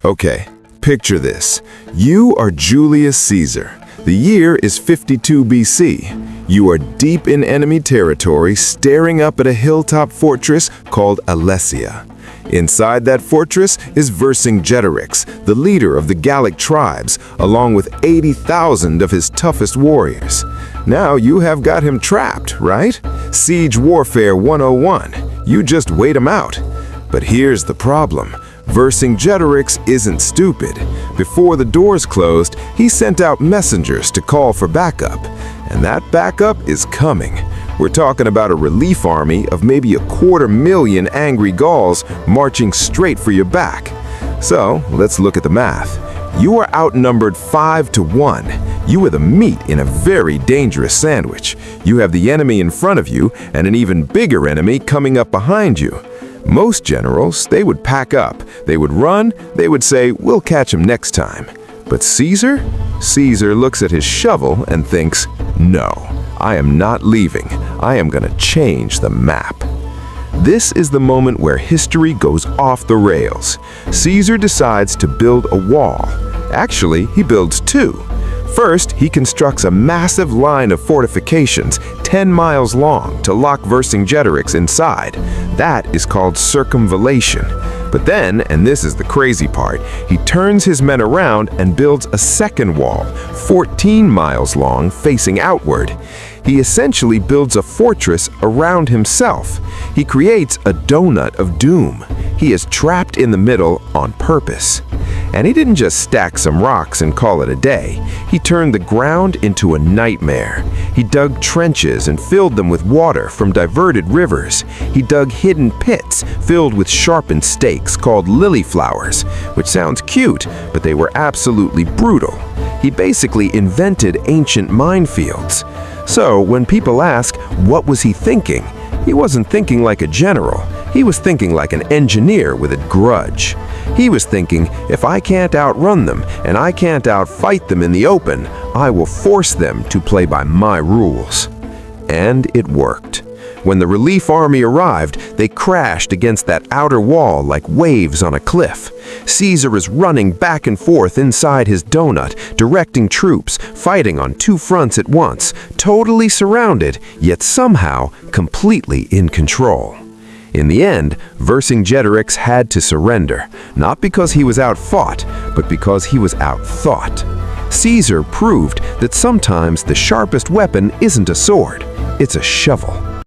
Okay, picture this. You are Julius Caesar. The year is 52 BC. You are deep in enemy territory, staring up at a hilltop fortress called Alesia. Inside that fortress is Vercingetorix, the leader of the Gallic tribes, along with 80,000 of his toughest warriors. Now you have got him trapped, right? Siege Warfare 101. You just wait him out. But here's the problem. Vercingetorix isn't stupid. Before the doors closed, he sent out messengers to call for backup. And that backup is coming. We're talking about a relief army of maybe 250,000 angry Gauls marching straight for your back. So, let's look at the math. You are outnumbered 5 to 1. You are the meat in a very dangerous sandwich. You have the enemy in front of you and an even bigger enemy coming up behind you. Most generals, they would pack up, they would run, they would say, we'll catch him next time. But Caesar? Caesar looks at his shovel and thinks, no, I am not leaving. I am going to change the map. This is the moment where history goes off the rails. Caesar decides to build a wall. Actually, he builds two. First, he constructs a massive line of fortifications 10 miles long to lock Vercingetorix inside. That is called circumvallation. But then, and this is the crazy part, he turns his men around and builds a second wall, 14 miles long, facing outward. He essentially builds a fortress around himself. He creates a donut of doom. He is trapped in the middle on purpose. And he didn't just stack some rocks and call it a day. He turned the ground into a nightmare. He dug trenches and filled them with water from diverted rivers. He dug hidden pits filled with sharpened stakes called lily flowers, which sounds cute, but they were absolutely brutal. He basically invented ancient minefields. So when people ask, what was he thinking? He wasn't thinking like a general. He was thinking like an engineer with a grudge. He was thinking, if I can't outrun them and I can't outfight them in the open, I will force them to play by my rules. And it worked. When the relief army arrived, they crashed against that outer wall like waves on a cliff. Caesar is running back and forth inside his donut, directing troops, fighting on two fronts at once, totally surrounded, yet somehow completely in control. In the end, Vercingetorix had to surrender, not because he was outfought, but because he was outthought. Caesar proved that sometimes the sharpest weapon isn't a sword, it's a shovel.